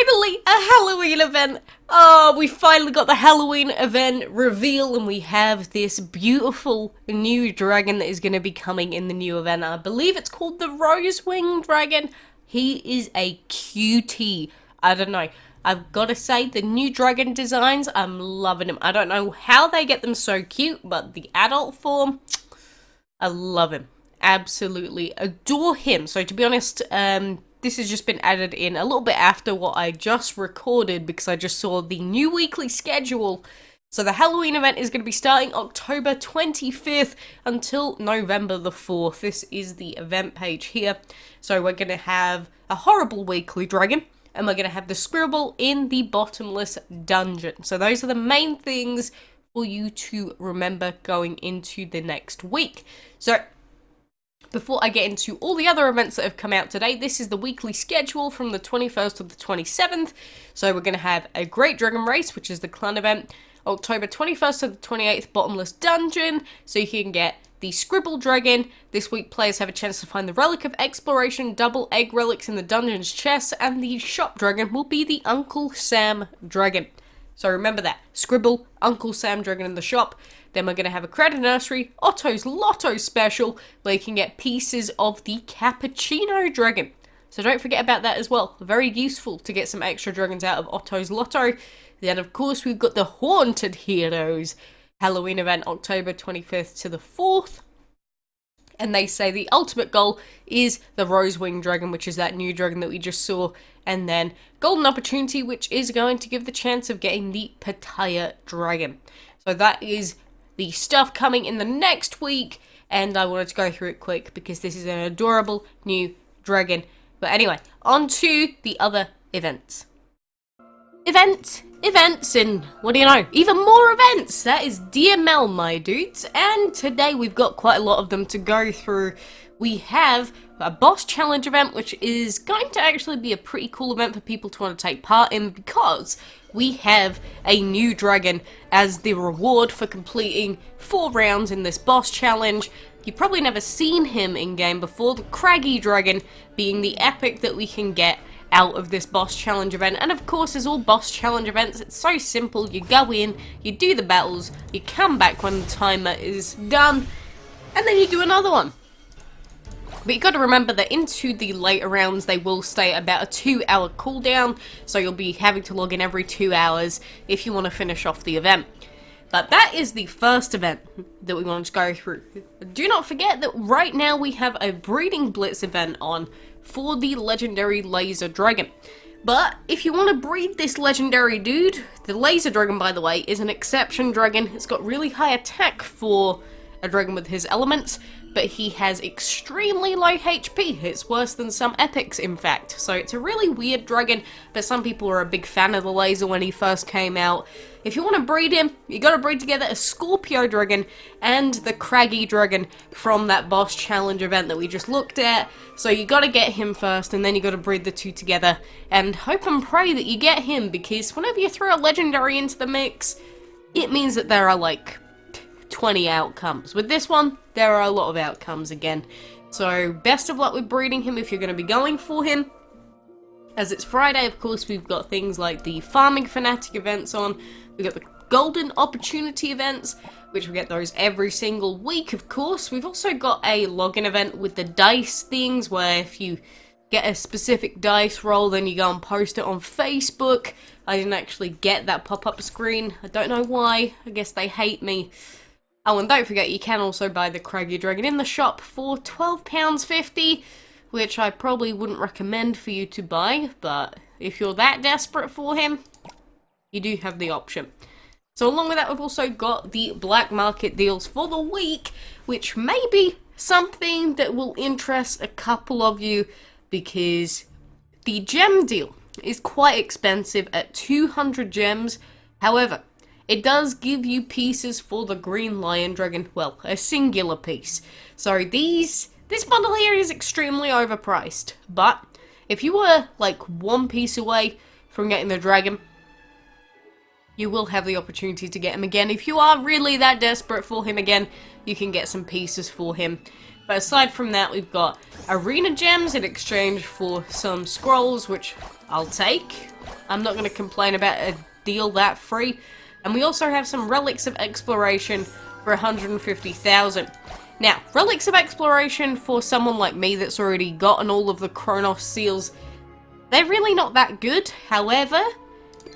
finally a Halloween event. Oh, we finally got the Halloween event reveal, and we have this beautiful new dragon that is going to be coming in the new event. I believe it's called the Rose Wing Dragon. He is a cutie. I don't know. I've got to say, the new dragon designs, I'm loving them. I don't know how they get them so cute, but the adult form, I love him. Absolutely adore him. So to be honest, this has just been added in a little bit after what I just recorded because I just saw the new weekly schedule. So the Halloween event is going to be starting October 25th until November the 4th. This is the event page here. So we're going to have a horrible weekly dragon, and we're going to have the scribble in the bottomless dungeon. So those are the main things for you to remember going into the next week. So before I get into all the other events that have come out today, this is the weekly schedule from the 21st to the 27th. So we're going to have a Great Dragon Race, which is the clan event, October 21st to the 28th, Bottomless Dungeon, so you can get the Scribble Dragon. This week players have a chance to find the Relic of Exploration, double egg relics in the dungeon's chest, and the Shop Dragon will be the Uncle Sam Dragon. So remember that, Scribble, Uncle Sam Dragon in the shop. Then we're going to have a Credit Nursery, Otto's Lotto special, where you can get pieces of the Cappuccino Dragon. So don't forget about that as well. Very useful to get some extra dragons out of Otto's Lotto. Then of course we've got the Haunted Heroes Halloween event, October 25th to the 4th. And they say the ultimate goal is the Rose Wing Dragon, which is that new dragon that we just saw. And then Golden Opportunity, which is going to give the chance of getting the Pitaya Dragon. So that is the stuff coming in the next week, and I wanted to go through it quick because this is an adorable new dragon. But anyway, on to the other events. Events, and what do you know? Even more events! That is DML, my dudes, and today we've got quite a lot of them to go through. We have a boss challenge event, which is going to actually be a pretty cool event for people to want to take part in because we have a new dragon as the reward for completing 4 rounds in this boss challenge. You've probably never seen him in game before, the Craggy Dragon being the epic that we can get out of this boss challenge event. And of course, as all boss challenge events, it's so simple. You go in, you do the battles, you come back when the timer is done, and then you do another one. But you got to remember that into the later rounds, they will stay about a 2-hour cooldown, so you'll be having to log in every 2 hours if you want to finish off the event. But that is the first event that we want to go through. Do not forget that right now we have a Breeding Blitz event on for the legendary Laser Dragon. But if you want to breed this legendary dude, the Laser Dragon, by the way, is an exception dragon. It's got really high attack for a dragon with his elements, but he has extremely low HP. It's worse than some epics, in fact. So it's a really weird dragon, but some people were a big fan of the Laser when he first came out. If you want to breed him, you got to breed together a Scorpio Dragon and the Craggy Dragon from that boss challenge event that we just looked at. So you got to get him first, and then you got to breed the two together, and hope and pray that you get him, because whenever you throw a legendary into the mix, it means that there are like 20 outcomes. With this one, there are a lot of outcomes again. So best of luck with breeding him if you're going to be going for him. As it's Friday, of course, we've got things like the Farming Fanatic events on. We've got the Golden Opportunity events, which we get those every single week, of course. We've also got a login event with the dice things, where if you get a specific dice roll, then you go and post it on Facebook. I didn't actually get that pop-up screen. I don't know why. I guess they hate me. Oh, and don't forget, you can also buy the Craggy Dragon in the shop for £12.50, which I probably wouldn't recommend for you to buy, but if you're that desperate for him, you do have the option. So along with that, we've also got the black market deals for the week, which may be something that will interest a couple of you, because the gem deal is quite expensive at 200 gems. However, it does give you pieces for the Green Lion Dragon, well, a singular piece. So this bundle here is extremely overpriced, but if you were like one piece away from getting the dragon, you will have the opportunity to get him again. If you are really that desperate for him again, you can get some pieces for him. But aside from that, we've got arena gems in exchange for some scrolls, which I'll take. I'm not going to complain about a deal that free. And we also have some Relics of Exploration for 150,000. Now, Relics of Exploration for someone like me that's already gotten all of the Chronos seals, they're really not that good. However,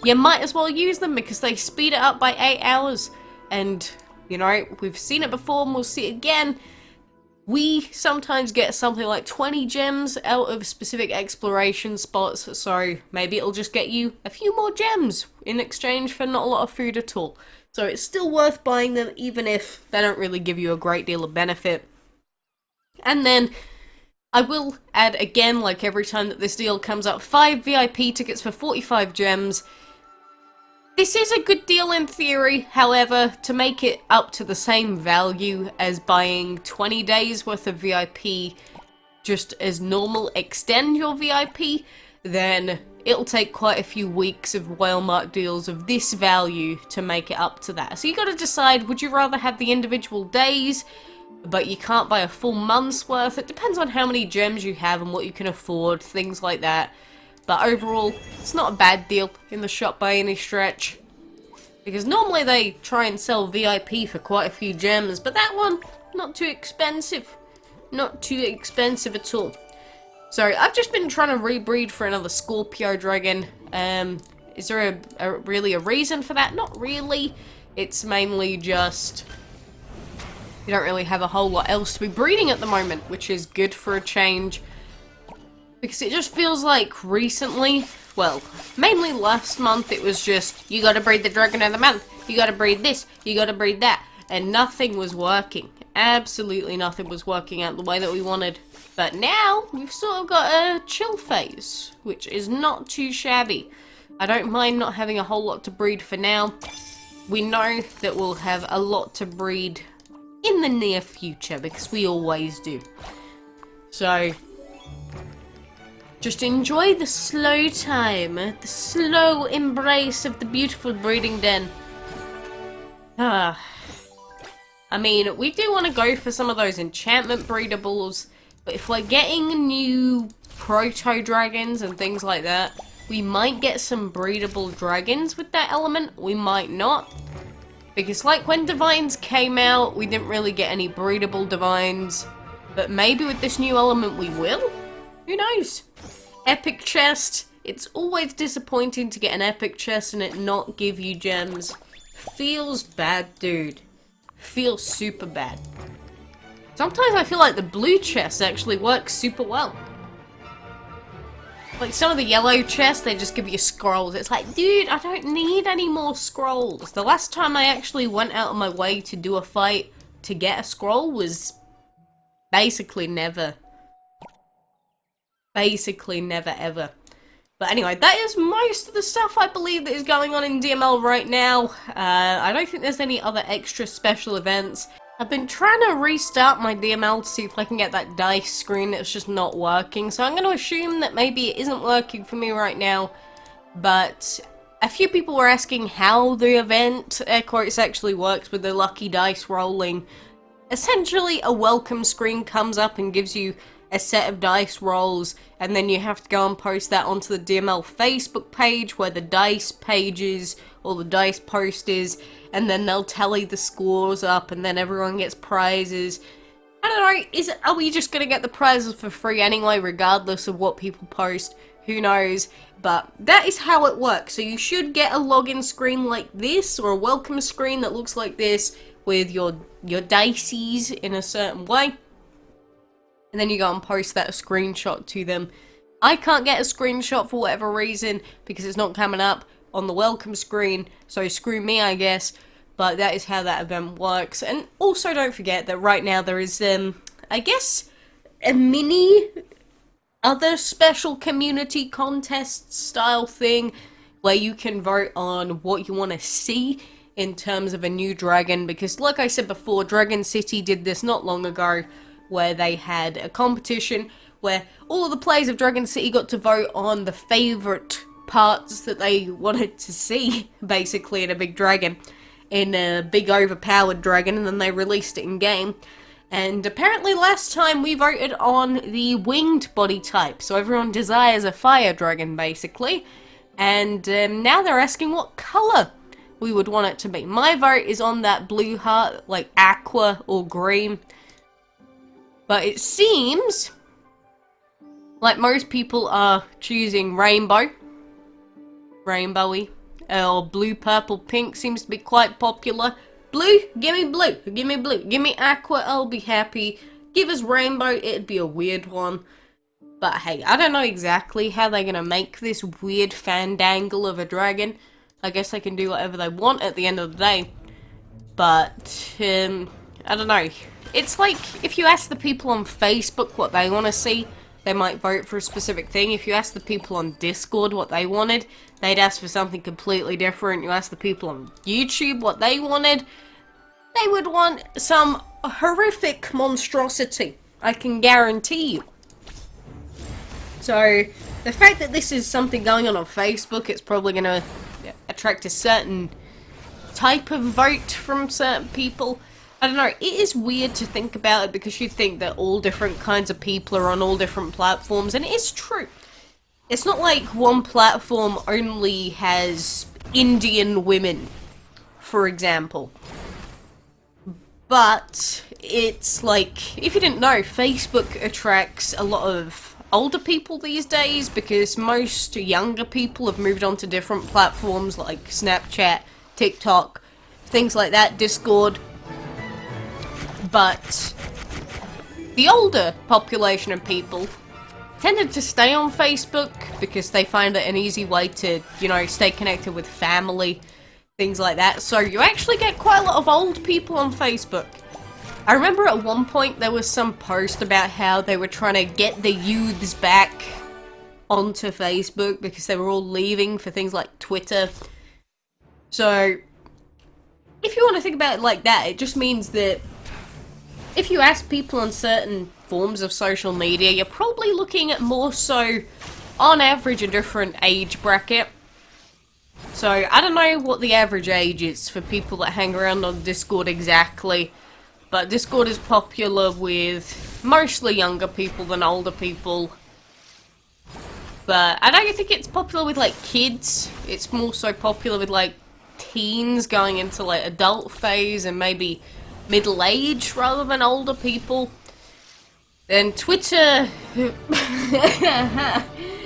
you might as well use them because they speed it up by 8 hours. And, you know, we've seen it before and we'll see it again. We sometimes get something like 20 gems out of specific exploration spots, so maybe it'll just get you a few more gems in exchange for not a lot of food at all. So it's still worth buying them even if they don't really give you a great deal of benefit. And then I will add again, like every time that this deal comes up, 5 VIP tickets for 45 gems. This is a good deal in theory, however, to make it up to the same value as buying 20 days worth of VIP just as normal, extend your VIP, then it'll take quite a few weeks of whale mark deals of this value to make it up to that. So you gotta decide, would you rather have the individual days, but you can't buy a full month's worth? It depends on how many gems you have and what you can afford, things like that. But overall, it's not a bad deal in the shop by any stretch. Because normally they try and sell VIP for quite a few gems, but that one, not too expensive. Not too expensive at all. So, I've just been trying to rebreed for another Scorpio Dragon. Is there really a reason for that? Not really. It's mainly just you don't really have a whole lot else to be breeding at the moment, which is good for a change. Because it just feels like recently, well, mainly last month, it was just, you gotta breed the Dragon of the Month, you gotta breed this, you gotta breed that, and nothing was working. Absolutely nothing was working out the way that we wanted. But now, we've sort of got a chill phase, which is not too shabby. I don't mind not having a whole lot to breed for now. We know that we'll have a lot to breed in the near future, because we always do. So, just enjoy the slow time, the slow embrace of the beautiful breeding den. I mean, we do want to go for some of those enchantment breedables, but if we're getting new proto-dragons and things like that, we might get some breedable dragons with that element, we might not. Because like when Divines came out, we didn't really get any breedable Divines, but maybe with this new element we will? Who knows? Epic chest. It's always disappointing to get an epic chest and it not give you gems. Feels bad, dude. Feels super bad. Sometimes I feel like the blue chest actually works super well. Like some of the yellow chests, they just give you scrolls. It's like, dude, I don't need any more scrolls. The last time I actually went out of my way to do a fight to get a scroll was basically never. Basically never ever. But anyway, that is most of the stuff I believe that is going on in DML right now. I don't think there's any other extra special events. I've been trying to restart my DML to see if I can get that dice screen that's just not working. So I'm going to assume that maybe it isn't working for me right now. But a few people were asking how the event, air quotes, actually works with the lucky dice rolling. Essentially, a welcome screen comes up and gives you a set of dice rolls, and then you have to go and post that onto the DML Facebook page where the dice page is, or the dice post is, and then they'll tally the scores up, and then everyone gets prizes. I don't know, are we just gonna get the prizes for free anyway, regardless of what people post? Who knows? But that is how it works. So you should get a login screen like this, or a welcome screen that looks like this, with your dices in a certain way. And then you go and post that screenshot to them. I can't get a screenshot for whatever reason, because it's not coming up on the welcome screen, so screw me, I guess. But that is how that event works. And also don't forget that right now there is, I guess, a mini other special community contest style thing where you can vote on what you want to see in terms of a new dragon. Because like I said before, Dragon City did this not long ago, where they had a competition where all of the players of Dragon City got to vote on the favourite parts that they wanted to see, basically, in a big dragon, in a big overpowered dragon, and then they released it in game. And apparently last time we voted on the winged body type, so everyone desires a fire dragon, basically. And now they're asking what colour we would want it to be. My vote is on that blue heart, like aqua or green. But it seems like most people are choosing rainbow. Rainbowy. Or blue, purple, pink seems to be quite popular. Blue? Give me blue. Give me blue. Give me aqua, I'll be happy. Give us rainbow, it'd be a weird one. But hey, I don't know exactly how they're gonna make this weird fandangle of a dragon. I guess they can do whatever they want at the end of the day. But, I don't know. It's like, if you ask the people on Facebook what they want to see, they might vote for a specific thing. If you ask the people on Discord what they wanted, they'd ask for something completely different. You ask the people on YouTube what they wanted, they would want some horrific monstrosity. I can guarantee you. So, the fact that this is something going on Facebook, it's probably going to attract a certain type of vote from certain people. I don't know, it is weird to think about it because you think that all different kinds of people are on all different platforms, and it is true. It's not like one platform only has Indian women, for example. But it's like, if you didn't know, Facebook attracts a lot of older people these days because most younger people have moved on to different platforms like Snapchat, TikTok, things like that, Discord. But the older population of people tended to stay on Facebook because they find it an easy way to, you know, stay connected with family, things like that. So you actually get quite a lot of old people on Facebook. I remember at one point there was some post about how they were trying to get the youths back onto Facebook because they were all leaving for things like Twitter. So, if you want to think about it like that, it just means that if you ask people on certain forms of social media, you're probably looking at more so, on average, a different age bracket. So, I don't know what the average age is for people that hang around on Discord exactly. But Discord is popular with mostly younger people than older people. But I don't think it's popular with, like, kids. It's more so popular with, like, teens going into, like, adult phase and maybe middle age rather than older people. And Twitter...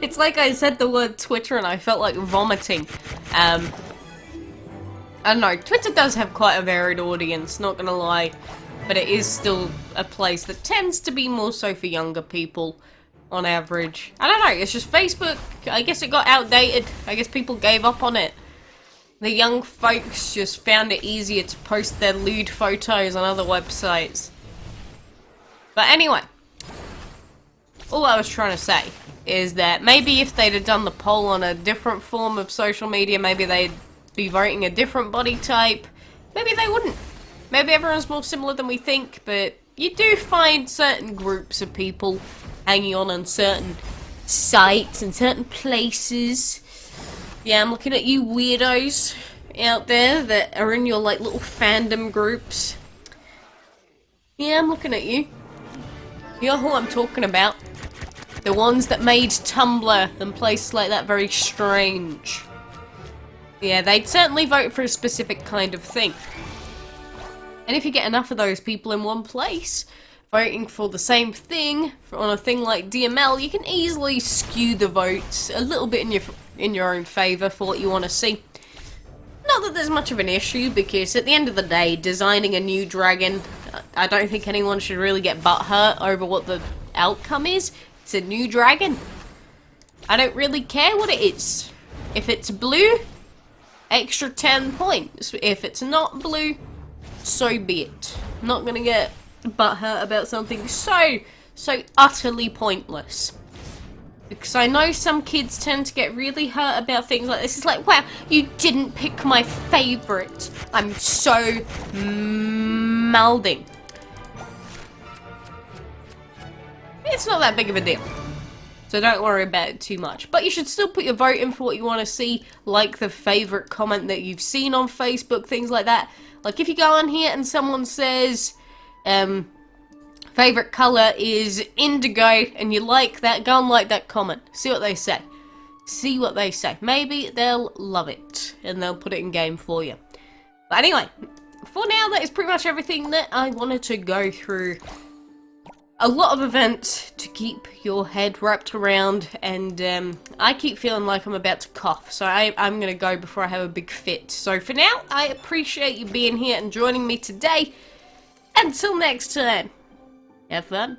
It's like I said the word Twitter and I felt like vomiting. I don't know, Twitter does have quite a varied audience, not gonna lie. But it is still a place that tends to be more so for younger people, on average. I don't know, it's just Facebook, I guess it got outdated. I guess people gave up on it. The young folks just found it easier to post their lewd photos on other websites. But anyway, all I was trying to say is that maybe if they'd have done the poll on a different form of social media, maybe they'd be voting a different body type. Maybe they wouldn't. Maybe everyone's more similar than we think, but you do find certain groups of people hanging on certain sites and certain places. Yeah, I'm looking at you weirdos out there that are in your, like, little fandom groups. Yeah, I'm looking at you. You know who I'm talking about. The ones that made Tumblr and places like that very strange. Yeah, they'd certainly vote for a specific kind of thing. And if you get enough of those people in one place, voting for the same thing on a thing like DML, you can easily skew the votes a little bit in your own favour for what you want to see. Not that there's much of an issue, because at the end of the day, designing a new dragon, I don't think anyone should really get butthurt over what the outcome is. It's a new dragon. I don't really care what it is. If it's blue, extra 10 points. If it's not blue, so be it. I'm not gonna get butthurt about something so utterly pointless. Because I know some kids tend to get really hurt about things like this. It's like, wow, you didn't pick my favourite. I'm so malding. It's not that big of a deal. So don't worry about it too much. But you should still put your vote in for what you want to see. Like the favourite comment that you've seen on Facebook, things like that. Like if you go on here and someone says, favourite colour is indigo, and you like that, go and like that comment. See what they say. see what they say. Maybe they'll love it, and they'll put it in game for you. But anyway, for now, that is pretty much everything that I wanted to go through. A lot of events to keep your head wrapped around, and I keep feeling like I'm about to cough, so I'm gonna go before I have a big fit. So for now, I appreciate you being here and joining me today. Until next time, have fun.